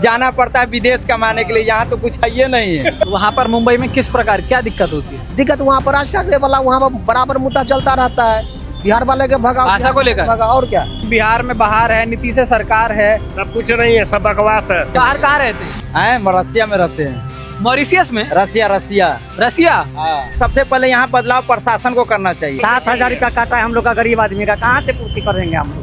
जाना पड़ता है विदेश कमाने के लिए, यहाँ तो कुछ है ही नहीं है। वहाँ पर मुंबई में किस प्रकार क्या दिक्कत होती है? दिक्कत वहाँ पर राज ठाकरे वाला वहाँ पर बराबर मुद्दा चलता रहता है, बिहार वाले के भगा भाषा को लेकर भगा, और क्या। बिहार में बाहर है, नीतीश सरकार है, सब कुछ नहीं है, सब बकवास है। बाहर कहाँ रहते हैं? रसिया में रहते हैं। मॉरिशियस में? रसिया। सबसे पहले यहाँ बदलाव प्रशासन को करना चाहिए। 7,000 रुपया काटा है हम लोग का गरीब आदमी का, कहाँ से पूर्ति करेंगे हम लोग?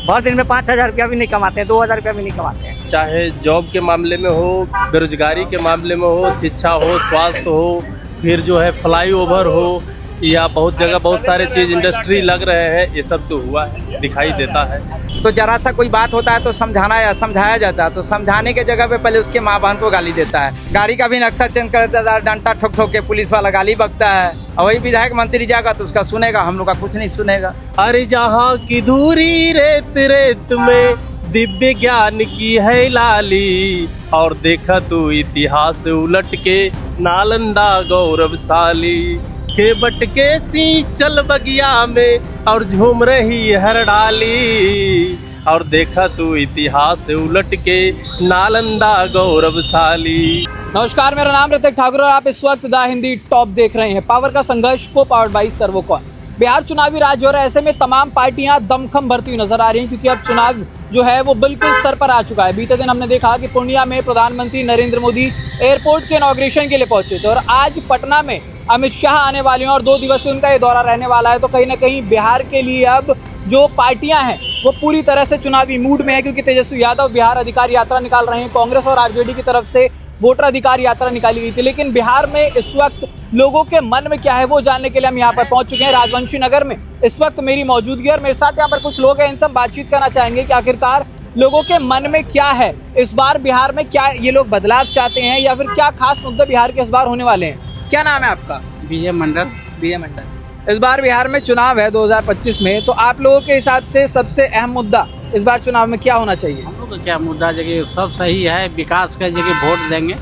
भर दिन में 5,000 रुपया भी नहीं कमाते हैं, 2,000 रुपया भी नहीं कमाते हैं। चाहे जॉब के मामले में हो, बेरोजगारी के मामले में हो, शिक्षा हो, स्वास्थ्य हो, फिर जो है फ्लाईओवर हो, या बहुत जगह बहुत सारे चीज इंडस्ट्री लग रहे हैं, ये सब तो हुआ है, दिखाई देता है। तो जरा सा कोई बात होता है तो समझाया जाता है, तो समझाने के जगह पे पहले उसके माँ बहन को गाली देता है। गाड़ी का भी नक्शा चेंज कर देता है, डंडा ठोक ठोक के पुलिस वाला गाली बकता है, और वही विधायक मंत्री जाएगा तो उसका सुनेगा, हम लोग का कुछ नहीं सुनेगा। अरे जहाँ की दूरी रेत रेत में दिव्य ज्ञान की है लाली, और देखा तू इतिहास उलट के नालंदा गौरवशाली, के बटके सी चल बगिया में और झूम रही हर डाली, और देखा तू इतिहास उलट के नालंदा गौरवशाली। नमस्कार, मेरा नाम ऋतिक ठाकुर और आप इस वक्त द हिंदी टॉप देख रहे हैं। पावर का संघर्ष को पावर्ड बाई सर्वोकॉन। बिहार चुनावी राज्य हो रहा है, ऐसे में तमाम पार्टियां दमखम भरती हुई नजर आ रही हैं, क्योंकि अब चुनाव जो है वो बिल्कुल सर पर आ चुका है। बीते दिन हमने देखा कि पूर्णिया में प्रधानमंत्री नरेंद्र मोदी एयरपोर्ट के इनॉग्रेशन के लिए पहुंचे थे, और आज पटना में अमित शाह आने वाले हैं और 2 दिवसीय उनका ये दौरा रहने वाला है। तो कहीं ना कहीं बिहार के लिए अब जो पार्टियां हैं वो पूरी तरह से चुनावी मूड में है, क्योंकि तेजस्वी यादव बिहार अधिकार यात्रा निकाल रहे हैं। कांग्रेस और आरजेडी की तरफ से वोटर अधिकार यात्रा निकाली गई थी, लेकिन बिहार में इस वक्त लोगों के मन में क्या है वो जानने के लिए हम यहाँ पर पहुंच चुके हैं। राजवंशी नगर में इस वक्त मेरी मौजूदगी, और मेरे साथ यहाँ पर कुछ लोग हैं, इनसे हम बातचीत करना चाहेंगे कि आखिरकार लोगों के मन में क्या है, इस बार बिहार में क्या ये लोग बदलाव चाहते हैं, या फिर क्या खास मुद्दे बिहार के इस बार होने वाले हैं। क्या नाम है आपका? विजय मंडल। इस बार बिहार में चुनाव है 2025 में, तो आप लोगों के हिसाब से सबसे अहम मुद्दा इस बार चुनाव में क्या होना चाहिए? हम लोग का क्या मुद्दा, जगह सब सही है, विकास का जगह वोट देंगे,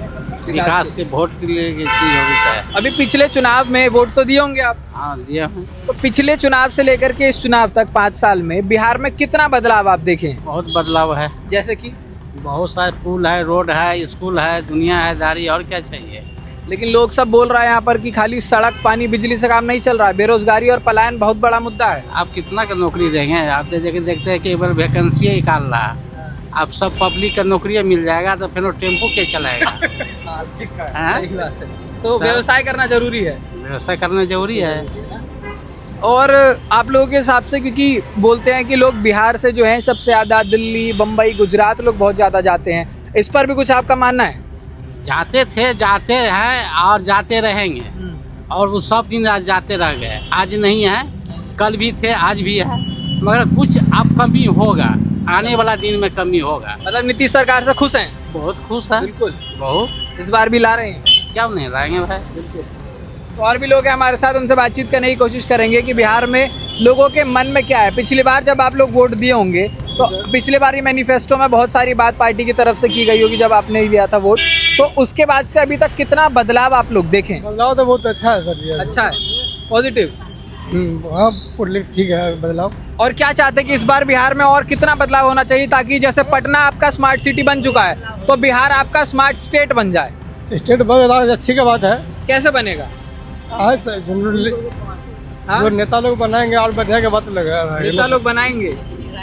विकास के वोट के लिए चीज होगी चाहिए। अभी पिछले चुनाव में वोट तो दिए होंगे आप? हाँ, दिया हूँ। तो पिछले चुनाव से लेकर के इस चुनाव तक 5 साल में बिहार में कितना बदलाव आप देखें? बहुत बदलाव है, जैसे कि बहुत सारे पुल है, रोड है, स्कूल है, दुनिया है, दारी, और क्या चाहिए। लेकिन लोग सब बोल रहा है यहाँ पर कि खाली सड़क पानी बिजली से काम नहीं चल रहा है, बेरोजगारी और पलायन बहुत बड़ा मुद्दा है। आप कितना का नौकरी देंगे? आप देखते हैं कि एक बार वैकेंसी निकाल रहा है, आप सब पब्लिक का नौकरी मिल जाएगा तो फिर वो टेम्पो क्या चलाएगा? सही बात है। तो व्यवसाय करना जरूरी है, व्यवसाय करना जरूरी है। और आप लोगों के हिसाब से, क्योंकि बोलते हैं कि लोग बिहार से जो है सबसे ज्यादा दिल्ली, बम्बई, गुजरात लोग बहुत ज्यादा जाते हैं, इस पर भी कुछ आपका मानना है? जाते थे, जाते हैं और जाते रहेंगे, और वो सब दिन आज जाते रह गए। आज नहीं है, कल भी थे, आज भी है, मगर कुछ अब कमी होगा, आने वाला दिन में कमी होगा। मतलब नीतीश सरकार से खुश हैं? बहुत खुश है, बिल्कुल, बहुत। इस बार भी ला रहे हैं? क्या नहीं लाएंगे भाई, बिल्कुल। तो और भी लोग हैं हमारे साथ, उनसे बातचीत करने की कोशिश करेंगे कि बिहार में लोगों के मन में क्या है। पिछली बार जब आप लोग वोट दिए होंगे तो पिछले बार ही मैनिफेस्टो में बहुत सारी बात पार्टी की तरफ से की गई होगी जब आपने लिया था वोट, तो उसके बाद से अभी तक कितना बदलाव आप लोग देखें? बदलाव तो बहुत अच्छा है सर जी। अच्छा है, पॉजिटिव। हाँ, ठीक है बदलाव। और क्या चाहते हैं कि इस बार बिहार में और कितना बदलाव होना चाहिए, ताकि जैसे पटना आपका स्मार्ट सिटी बन चुका है तो बिहार आपका स्मार्ट स्टेट बन जाए? स्टेट बदलाव अच्छी का बात है। कैसे बनेगा? जो नेता लोग बनाएंगे और बढ़िया के बात लगा, नेता लोग बनाएंगे,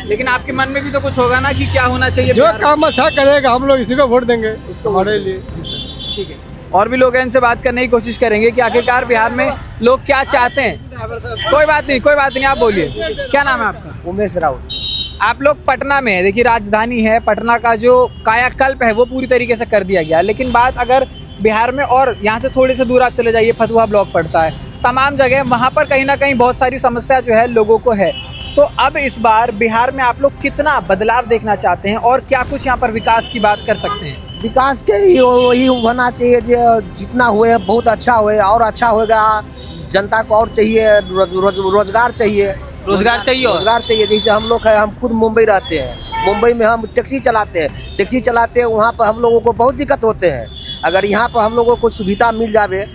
लेकिन आपके मन में भी तो कुछ होगा ना कि क्या होना चाहिए? जो काम अच्छा करेगा हम लोग इसी को वोट देंगे, इसको हमारे लिए। ठीक है, और भी लोग हैं, इनसे बात करने की कोशिश करेंगे कि आखिरकार बिहार में लोग क्या चाहते हैं। कोई बात नहीं, आप बोलिए। क्या नाम है आपका? उमेश राउत। आप लोग पटना में है, देखिए राजधानी है, पटना का जो कायाकल्प है वो पूरी तरीके से कर दिया गया, लेकिन बात अगर बिहार में और यहाँ से थोड़े से दूर आप चले जाइए, फतुहा ब्लॉक पड़ता है, तमाम जगह वहाँ पर कहीं ना कहीं बहुत सारी समस्या जो है लोगों को है। तो अब इस बार बिहार में आप लोग कितना बदलाव देखना चाहते हैं, और क्या कुछ यहाँ पर विकास की बात कर सकते हैं? विकास के ही वही होना चाहिए, जो जितना हुए बहुत अच्छा हुए, और अच्छा होगा। जनता को और चाहिए, रोजगार चाहिए, रोजगार चाहिए। जैसे हम लोग है, हम खुद मुंबई रहते हैं, मुंबई में हम टैक्सी चलाते हैं, वहाँ पर हम लोगों को बहुत दिक्कत होते हैं। अगर यहाँ पर हम लोगों को सुविधा मिल जावे,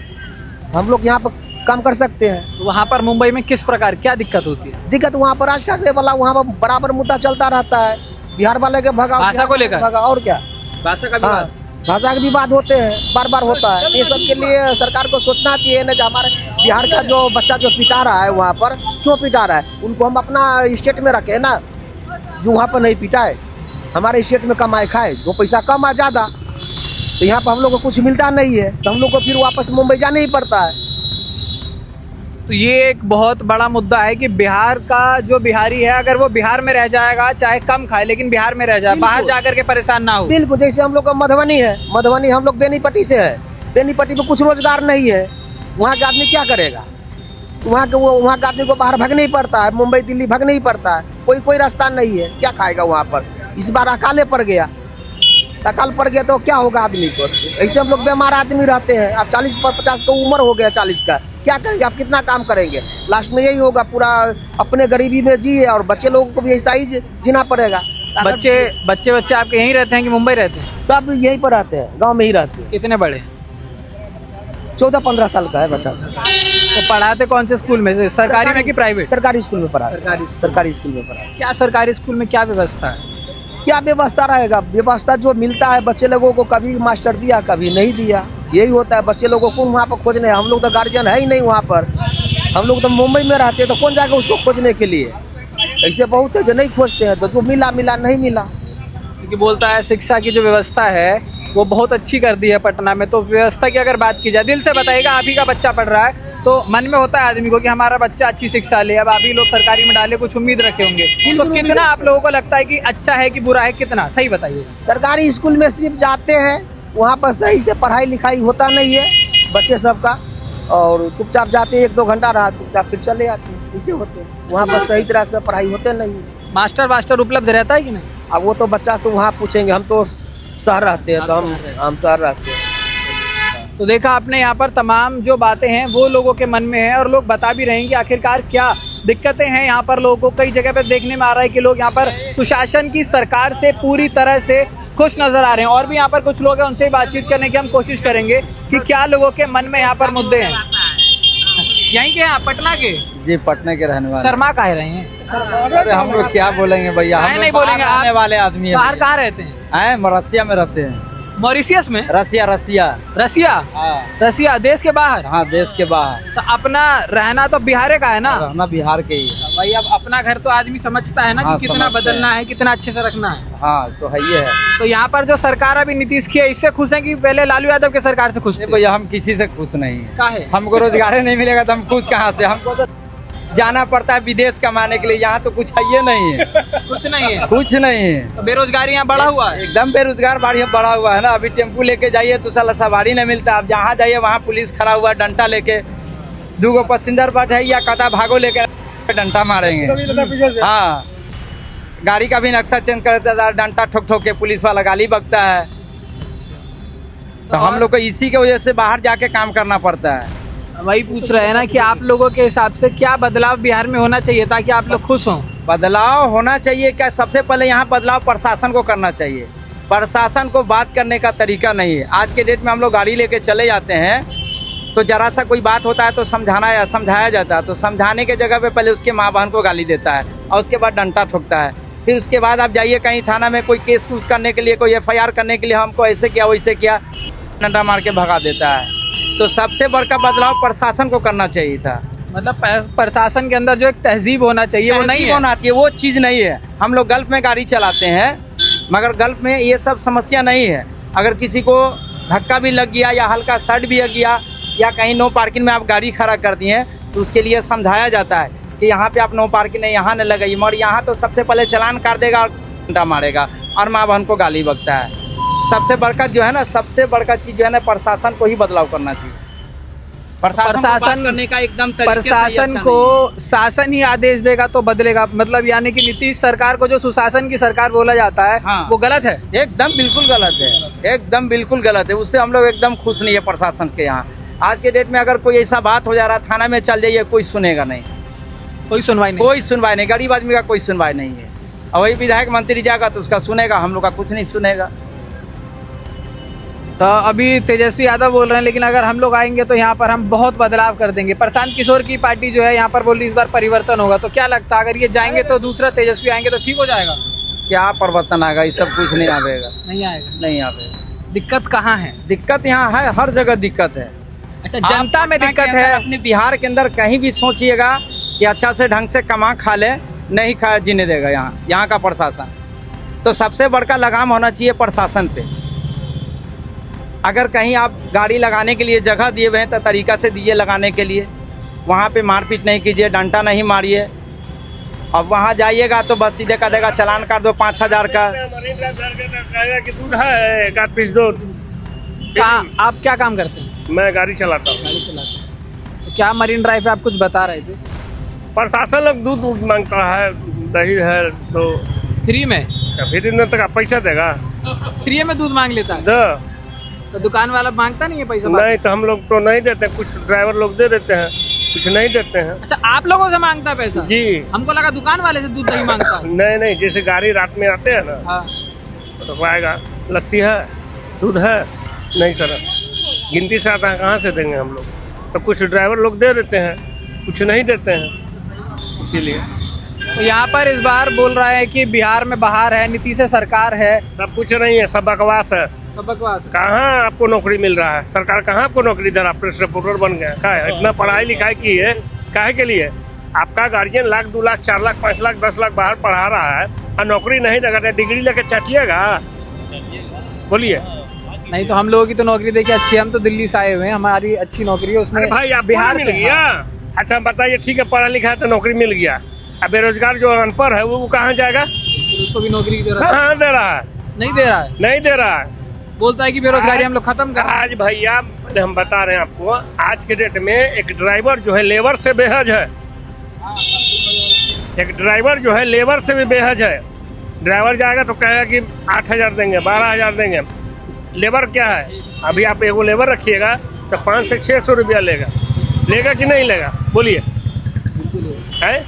हम लोग यहाँ पर काम कर सकते हैं। तो वहाँ पर मुंबई में किस प्रकार क्या दिक्कत होती है? दिक्कत वहाँ पर राज ठाकरे वाला वहाँ पर बराबर मुद्दा चलता रहता है, बिहार वाले के भगा, भाषा को लेकर भगा, और क्या। भाषा का हाँ, विवाद। भाषा के विवाद होते हैं, बार बार होता है। ये सब के लिए सरकार को सोचना चाहिए ना, जो हमारे बिहार का जो बच्चा जो पिटा रहा है वहाँ पर, क्यों पिटा रहा है? उनको हम अपना स्टेट में रखें ना, जो वहाँ पर नहीं पिटाए, हमारे स्टेट में कमाए खाए, दो पैसा कम आ ज़्यादा, तो यहाँ पर हम लोग को कुछ मिलता नहीं है, तो हम लोग को फिर वापस मुंबई जाना ही पड़ता है। तो ये एक बहुत बड़ा मुद्दा है कि बिहार का जो बिहारी है, अगर वो बिहार में रह जाएगा चाहे कम खाए लेकिन बिहार में रह जाए, बाहर जाकर के परेशान ना हो। बिल्कुल, जैसे हम लोग का मधुबनी है, मधुबनी हम लोग बेनीपट्टी से है, बेनीपट्टी में कुछ रोजगार नहीं है, वहाँ का आदमी क्या करेगा? वहाँ के आदमी को बाहर भागना ही पड़ता है, मुंबई दिल्ली भागना ही पड़ता है, कोई रास्ता नहीं है, क्या खाएगा वहाँ पर? इस बार अकाले पड़ गया, अकाल पड़ गया तो क्या होगा आदमी को? ऐसे हम लोग बीमार आदमी रहते हैं, अब 40-50 का उम्र हो गया, 40 का, क्या करेंगे? आप कितना काम करेंगे? लास्ट में यही होगा, पूरा अपने गरीबी में जिए और बच्चे लोगों को भी ऐसा ही जीना पड़ेगा। बच्चे आपके यहीं रहते हैं कि मुंबई रहते हैं? सब यहीं पर रहते हैं, गांव में ही रहते हैं। कितने बड़े? 14-15 साल का है बच्चा सब। तो पढ़ाते कौन से स्कूल में से, सरकारी में कि प्राइवेट? सरकारी स्कूल में पढ़ा, सरकारी स्कूल में पढ़ा। क्या सरकारी स्कूल में क्या व्यवस्था है? क्या व्यवस्था रहेगा? व्यवस्था जो मिलता है बच्चे लोगों को, कभी मास्टर दिया कभी नहीं दिया, यही होता है। बच्चे लोगों को वहाँ पर खोजने, हम लोग तो गार्जियन है ही नहीं वहाँ पर, हम लोग तो मुंबई में रहते हैं, तो कौन जाएगा उसको खोजने के लिए? ऐसे बहुत है जो नहीं खोजते हैं, तो जो मिला नहीं मिला। क्योंकि बोलता है शिक्षा की जो व्यवस्था है वो बहुत अच्छी कर दी है पटना में। तो व्यवस्था की अगर बात की जाए, दिल से बताइएगा, आप ही का बच्चा पढ़ रहा है तो मन में होता है आदमी को कि हमारा बच्चा अच्छी शिक्षा ले, अब आप ही लोग सरकारी में डाले, कुछ उम्मीद रखे होंगे, तो कितना आप लोगों को लगता है कि अच्छा है कि बुरा है, कितना सही बताइए? सरकारी स्कूल में सिर्फ जाते हैं, वहाँ पर सही से पढ़ाई लिखाई होता नहीं है बच्चे सबका, और चुपचाप जाते 1-2 घंटा रहा, चुपचाप फिर चले आते हैं, इसे होते हैं। वहाँ पर सही तरह से पढ़ाई होते नहीं। मास्टर उपलब्ध रहता है कि नहीं? अब वो तो बच्चा से वहाँ पूछेंगे, हम तो शहर रहते हैं, तो हम शहर रहते हैं। तो देखा आपने, यहाँ पर तमाम जो बातें हैं वो लोगों के मन में है, और लोग बता भी रहे हैं कि आखिरकार क्या दिक्कतें हैं यहाँ पर लोगों को। कई जगह पे देखने में आ रहा है कि लोग यहाँ पर सुशासन की सरकार से पूरी तरह से खुश नजर आ रहे हैं। और भी यहाँ पर कुछ लोग हैं, उनसे बातचीत करने की हम कोशिश करेंगे कि क्या लोगों के मन में यहाँ पर मुद्दे हैं। यहीं के आप पटना के? जी, पटना के रहने वाले। शर्मा काहे रहे हैं? अरे हम लोग क्या बोलेंगे भैया, हम नहीं बोलेंगे, आने वाले आदमी हैं। बाहर कहाँ रहते हैं? रसिया में रहते हैं। मॉरिशियस में? रसिया। रसिया देश के बाहर? हाँ, देश के बाहर। तो अपना रहना तो बिहार का है ना? रहना बिहार के ही है भाई। अब अपना घर तो आदमी समझता है ना हाँ, कि कितना बदलना है, कितना अच्छे से रखना है। हाँ, तो है ये है। तो यहाँ पर जो सरकार अभी नीतीश की है, इससे खुश है कि पहले लालू यादव के सरकार से खुश थे? भैया हम किसी से खुश नहीं है। काहे? हमको रोजगार नहीं मिलेगा तो हम खुश कहाँ से? हमको तो जाना पड़ता है विदेश कमाने के लिए, यहाँ तो कुछ है ये नहीं है। कुछ नहीं है? कुछ नहीं है। तो बेरोजगारी यहाँ बढ़ा हुआ है? एकदम बेरोजगार बढ़ा हुआ है ना। अभी टेम्पू लेके जाइए तो साला सवारी नहीं मिलता। अब जहाँ जाइए वहाँ पुलिस खड़ा हुआ, डंडा लेके, 2 पैसेंजर बैठे या कदा भागो लेके डंडा मारेंगे। हाँ, गाड़ी का भी नक्शा चेंज कर देता है, डंडा ठोक के पुलिस वाला गाली बकता है। तो हम लोग को इसी की वजह से बाहर जाके काम करना पड़ता है। वही पूछ रहे हैं ना कि आप लोगों के हिसाब से क्या बदलाव बिहार में होना चाहिए ताकि आप लोग खुश हों? बदलाव होना चाहिए क्या? सबसे पहले यहाँ बदलाव प्रशासन को करना चाहिए। प्रशासन को बात करने का तरीका नहीं है। आज के डेट में हम लोग गाड़ी लेके चले जाते हैं तो जरा सा कोई बात होता है तो समझाया जाता है, तो समझाने के जगह पे पहले उसके माँ बहन को गाली देता है और उसके बाद डंडा ठोकता है। फिर उसके बाद आप जाइए कहीं थाना में कोई केस कुछ करने के लिए, कोई FIR करने के लिए, हमको ऐसे किया वैसे किया, डंडा मार के भगा देता है। तो सबसे बड़का बदलाव प्रशासन को करना चाहिए था। मतलब प्रशासन के अंदर जो एक तहजीब होना चाहिए वो नहीं होना चाहिए, वो चीज़ नहीं है। हम लोग गल्फ में गाड़ी चलाते हैं मगर गल्फ में ये सब समस्या नहीं है। अगर किसी को धक्का भी लग गया या हल्का सट भी लग गया या कहीं नो पार्किंग में आप गाड़ी खड़ा कर दिए हैं तो उसके लिए समझाया जाता है कि यहाँ पे आप नो पार्किंग नहीं, यहाँ न लगाइए। मगर यहाँ तो सबसे पहले चालान कर देगा और डंडा मारेगा और माँ बहन को गाली बकता है। सबसे बड़का जो है ना, सबसे बड़का चीज़ जो है ना, प्रशासन को ही बदलाव करना चाहिए। प्रशासन करने का एकदम प्रशासन को शासन ही आदेश देगा तो बदलेगा। मतलब यानी कि नीतीश सरकार को जो सुशासन की सरकार बोला जाता है हाँ, वो गलत है। एकदम बिल्कुल गलत है, एकदम बिल्कुल गलत है। उससे हम लोग एकदम खुश नहीं है प्रशासन के यहाँ। आज के डेट में अगर कोई ऐसा बात हो जा रहा है, थाना में चल जाइए, कोई सुनेगा नहीं, कोई सुनवाई नहीं, गरीब आदमी का कोई सुनवाई नहीं है। और वही विधायक मंत्री जाएगा तो उसका सुनेगा, हम लोग का कुछ नहीं सुनेगा। तो अभी तेजस्वी यादव बोल रहे हैं, लेकिन अगर हम लोग आएंगे तो यहाँ पर हम बहुत बदलाव कर देंगे। प्रशांत किशोर की पार्टी जो है यहाँ पर बोल रही इस बार परिवर्तन होगा, तो क्या लगता है अगर ये जाएंगे तो दूसरा तेजस्वी आएंगे तो ठीक हो जाएगा? क्या परिवर्तन आएगा, ये सब कुछ नहीं आवेगा, नहीं आएगा। नहीं आवेगा। दिक्कत कहाँ है? दिक्कत यहाँ है, हर जगह दिक्कत है। अच्छा, जनता में पटना दिक्कत के अंदर, है। अपने बिहार के अंदर कहीं भी सोचिएगा कि अच्छा से ढंग से कमा खा ले, नहीं खा जीने देगा यहाँ का प्रशासन। तो सबसे बड़का लगाम होना चाहिए प्रशासन पे। अगर कहीं आप गाड़ी लगाने के लिए जगह दिए हुए हैं तो तरीका से दीजिए लगाने के लिए, वहाँ पे मारपीट नहीं कीजिए, डंडा नहीं मारिए। अब वहाँ जाइएगा तो बस सीधे कर देगा चालान कर दो 5,000 का। कि दूध है एक आध पीस दो। कहाँ आप क्या काम करते हैं? मैं गाड़ी चलाता हूँ। गाड़ी चलाते हैं। तो क्या मरीन ड्राइव पे आप कुछ बता रहे थे? प्रशासन लोग दूध मांगता है, दही है तो फ्री में? फिर इतना तक पैसा देगा? फ्री में दूध मांग लेता है दो तो दुकान वाला मांगता नहीं है पैसा? बाद में? नहीं तो हम लोग तो नहीं देते, कुछ ड्राइवर लोग दे देते हैं, कुछ नहीं देते हैं। अच्छा, आप लोगों से मांगता है पैसा? जी। हमको लगा दुकान वाले से दूध नहीं मांगता है। नहीं नहीं, जैसे गाड़ी रात में आते हैं ना हाँ। तो आएगा लस्सी है, दूध है, नहीं सर गिनती से आता है, कहाँ से देंगे हम लोग? तो कुछ ड्राइवर लोग दे देते हैं, कुछ नहीं देते हैं, इसीलिए। तो यहाँ पर इस बार बोल रहा है कि बिहार में बहार है, नीतीश सरकार है। सब कुछ नहीं है, सब बकवास है। सब बकवास है। कहाँ आपको नौकरी मिल रहा है? सरकार कहाँ आपको नौकरी दे रहा है? प्रेस रिपोर्टर बन गया क्या है? इतना पढ़ाई लिखाई की है काहे के लिए? आपका गार्जियन लाख 2 लाख 4 लाख 5 लाख 10 लाख बाहर पढ़ा रहा है और नौकरी नहीं लगा, डिग्री लेके चाटिएगा? बोलिए। नहीं तो हम लोगों की तो नौकरी देखिए अच्छी है, हम तो दिल्ली से आए हुए हैं, हमारी अच्छी नौकरी है उसमें। भाई आप बिहार मिल से गया? अच्छा बताइए, ठीक है पढ़ा लिखा है तो नौकरी मिल गया, अब बेरोजगार जो अनपढ़ है वो कहाँ जाएगा? उसको भी नौकरी की जरूरत है। कहाँ दे रहा है? नहीं दे रहा है। नहीं दे रहा है। बोलता है कि बेरोजगारी हम लोग खत्म कर रहे हैं। आज भैया हम बता रहे हैं आपको, आज के डेट में एक ड्राइवर जो है लेबर से बेहज है। एक ड्राइवर जो है लेबर से भी बेहज है। ड्राइवर जाएगा तो कहेगा कि 8,000 देंगे, 12,000 देंगे। लेबर क्या है? अभी आप एगो लेबर रखिएगा तो 500 से 600 रुपया लेगा कि नहीं लेगा? बोलिए। है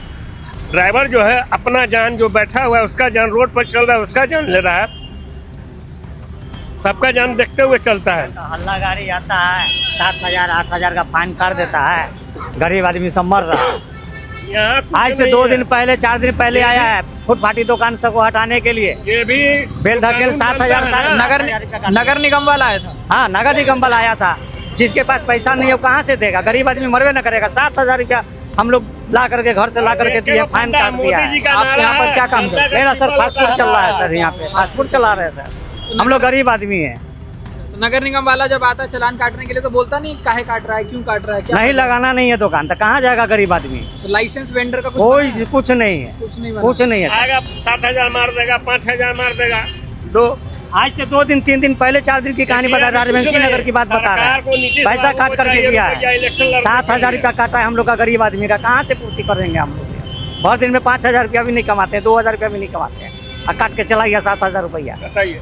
ड्राइवर जो है अपना जान, जो बैठा हुआ है उसका जान, रोड पर चल रहा है उसका जान ले रहा है, सबका जान देखते हुए चलता है। हल्ला गाड़ी आता है, 7,000 8,000 का फाइन कर देता है, गरीब आदमी सब मर रहा है। यहाँ कुछ आज से नहीं 2 है। दिन पहले 4 दिन पहले आया है फुटपाटी दुकान सबको हटाने के लिए। ये भी बेल धकेल 7,000 नगर निगम वाला आया था। हाँ, नगर निगम वाला आया था। जिसके पास पैसा नहीं है वो कहाँ से देगा? गरीब आदमी मरवे न करेगा। 7,000 हम लोग ला करके घर से ला करके दिए, फाइन काट दिया है। आप यहाँ पर क्या काम करते हैं? मेरा सर फास्ट फूड चल रहा है सर, यहाँ पे फास्ट फूड चला रहे हैं सर। हम लोग गरीब आदमी हैं। तो नगर निगम वाला जब आता है चालान काटने के लिए तो बोलता नहीं काहे काट रहा है, क्यों काट रहा है, क्या नहीं लगाना नहीं है दुकान तो कहाँ जाएगा गरीब आदमी? तो लाइसेंस वेंडर का कोई कुछ नहीं है, कुछ नहीं बना। कुछ नहीं है सर। आएगा 7,000 मार देगा, 5,000 मार देगा। दो आज से 2 दिन 3 दिन पहले 4 दिन की कहानी बता रहा है, राजवंशी नगर की बात बता रहा है। पैसा काट करके दिया है, 7,000 रुपया काटा है हम लोग का गरीब आदमी का। कहाँ से पूर्ति करेंगे हम लोग? भर दिन में 5,000 रुपया भी नहीं कमाते हैं, 2,000 रुपया भी नहीं कमाते हैं, और काट के चला गया 7,000 रुपया। बताइए।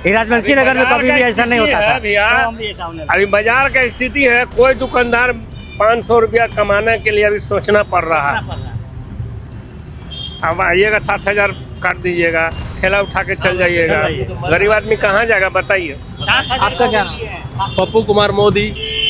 ये राजवंशी नगर में कभी भी ऐसा नहीं होता था भैया सब ऐसा होने लगा। अभी बाजार का स्थिति है, कोई दुकानदार 500 रुपया कमाने के लिए अभी सोचना पड़ रहा है। अब आइएगा 7,000 काट दीजिएगा, ठेला उठा के चल जाइएगा, गरीब आदमी कहाँ जाएगा बताइए? आपका क्या नाम? पप्पू कुमार मोदी।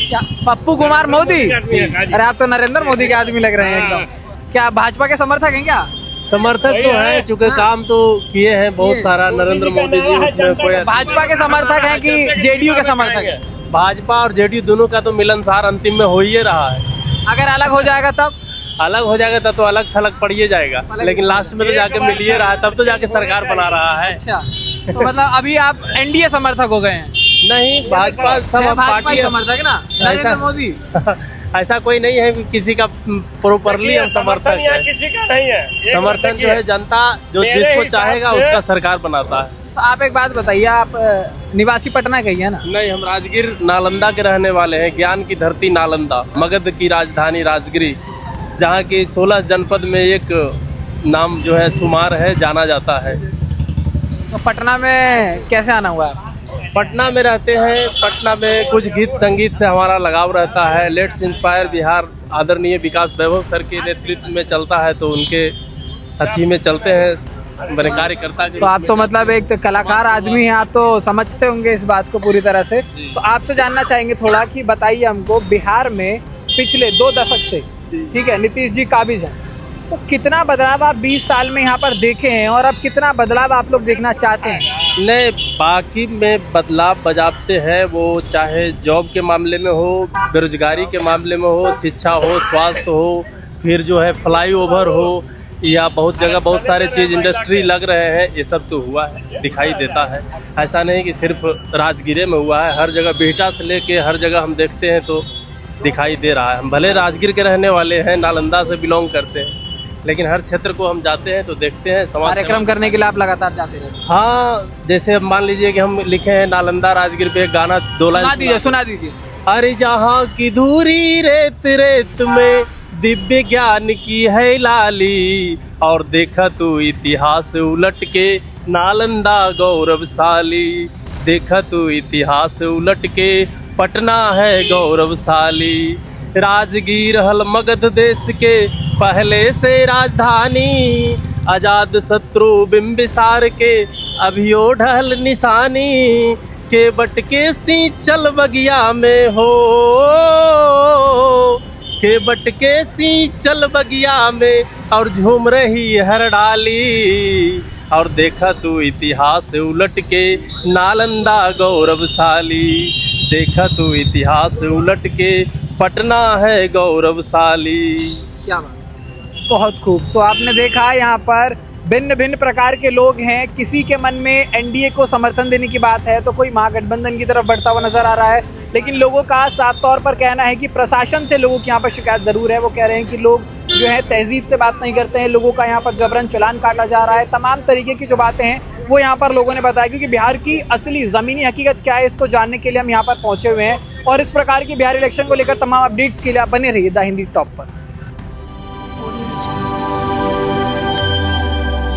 क्या पप्पू कुमार मोदी? अरे आप तो नरेंद्र मोदी के आदमी लग रहे हैं एकदम। क्या भाजपा के समर्थक हैं क्या? समर्थक तो है, चूंकि काम तो किए हैं बहुत सारा नरेंद्र मोदी जी, उसमें कोई भाजपा के समर्थक हैं कि जेडीयू के समर्थक हैं? भाजपा और जेडीयू दोनों का तो मिलनसार अंतिम में हो ही रहा है। अगर अलग हो जाएगा तब? अलग हो जाएगा तब तो अलग थलग पड़ ही जाएगा, लेकिन लास्ट में तो जाके मिल ही रहा है, तब तो जाके सरकार बना रहा है। अच्छा, तो मतलब अभी आप एनडीए समर्थक हो गए हैं? नहीं, भाजपा सब भाजपा पार्टी समर्थक ना, नरेंद्र मोदी। ऐसा कोई नहीं है कि किसी का प्रॉपरली हम समर्थक है। किसी का नहीं है, समर्थन जो है जनता जो जिसको चाहेगा उसका सरकार बनाता है। तो आप एक बात बताइए, आप निवासी पटना के ही है ना? नहीं, हम राजगीर नालंदा के रहने वाले हैं। ज्ञान की धरती नालंदा, मगध की राजधानी राजगिरी, जहाँ के 16 जनपद में एक नाम जो है शुमार है, जाना जाता है। तो पटना में कैसे आना हुआ? पटना में रहते हैं। पटना में कुछ गीत संगीत से हमारा लगाव रहता है। लेट्स इंस्पायर बिहार आदरणीय विकास वैभव सर के नेतृत्व में चलता है, तो उनके अथी में चलते हैं बड़े कार्यकर्ता के। तो आप तो मतलब एक तो कलाकार आदमी हैं, आप तो समझते होंगे इस बात को पूरी तरह से। तो आपसे जानना चाहेंगे थोड़ा कि बताइए हमको, बिहार में पिछले 2 दशक से, ठीक है, नीतीश जी काबिज हैं, तो कितना बदलाव आप 20 साल में यहाँ पर देखे हैं और अब कितना बदलाव आप लोग देखना चाहते हैं? नहीं, बाकी में बदलाव बजाते हैं, वो चाहे जॉब के मामले में हो, बेरोजगारी के मामले में हो, शिक्षा हो, स्वास्थ्य हो, फिर जो है फ्लाईओवर हो, या बहुत जगह बहुत सारे चीज़ इंडस्ट्री लग रहे हैं, ये सब तो हुआ है, दिखाई देता है। ऐसा नहीं कि सिर्फ राजगीर में हुआ है, हर जगह बिहटा से लेके हर जगह हम देखते हैं तो दिखाई दे रहा है। हम भले राजगीर के रहने वाले हैं, नालंदा से बिलोंग करते हैं, लेकिन हर क्षेत्र को हम जाते हैं तो देखते हैं। समाज कार्यक्रम करने के लिए आप लगातार जाते रहते हैं? हाँ, जैसे अब मान लीजिए कि हम लिखे हैं नालंदा राजगीर पे एक गाना, 2 लाइन सुना दीजिए। अरे जहाँ की दूरी रेत रेत में दिव्य ज्ञान की है लाली, और देखा तू इतिहास उलट के नालंदा गौरवशाली, देखा तू इतिहास उलट के पटना है गौरवशाली। राजगीर हल मगध देश के पहले से राजधानी, आजाद शत्रु बिंबिसार के अभियो ढल निशानी, के बटके सी चल बगिया में हो, के बटके सी चल बगिया में और झूम रही हर डाली, और देखा तू इतिहास उलट के नालंदा गौरवशाली, देखा तू इतिहास उलट के पटना है गौरवशाली। क्या बात, बहुत खूब। तो आपने देखा यहाँ पर भिन्न भिन्न प्रकार के लोग हैं, किसी के मन में एनडीए को समर्थन देने की बात है तो कोई महागठबंधन की तरफ बढ़ता हुआ नजर आ रहा है, लेकिन लोगों का साफ तौर पर कहना है कि प्रशासन से लोगों की यहाँ पर शिकायत ज़रूर है। वो कह रहे हैं कि लोग जो है तहजीब से बात नहीं करते हैं, लोगों का यहाँ पर जबरन चालान काटा जा रहा है, तमाम तरीके की जो बातें हैं वो यहाँ पर लोगों ने बताया। क्योंकि बिहार की असली ज़मीनी हकीकत क्या है इसको जानने के लिए हम यहाँ पर पहुँचे हुए हैं, और इस प्रकार की बिहार इलेक्शन को लेकर तमाम अपडेट्स के लिए आप बने रहिए द हिंदी टॉप पर।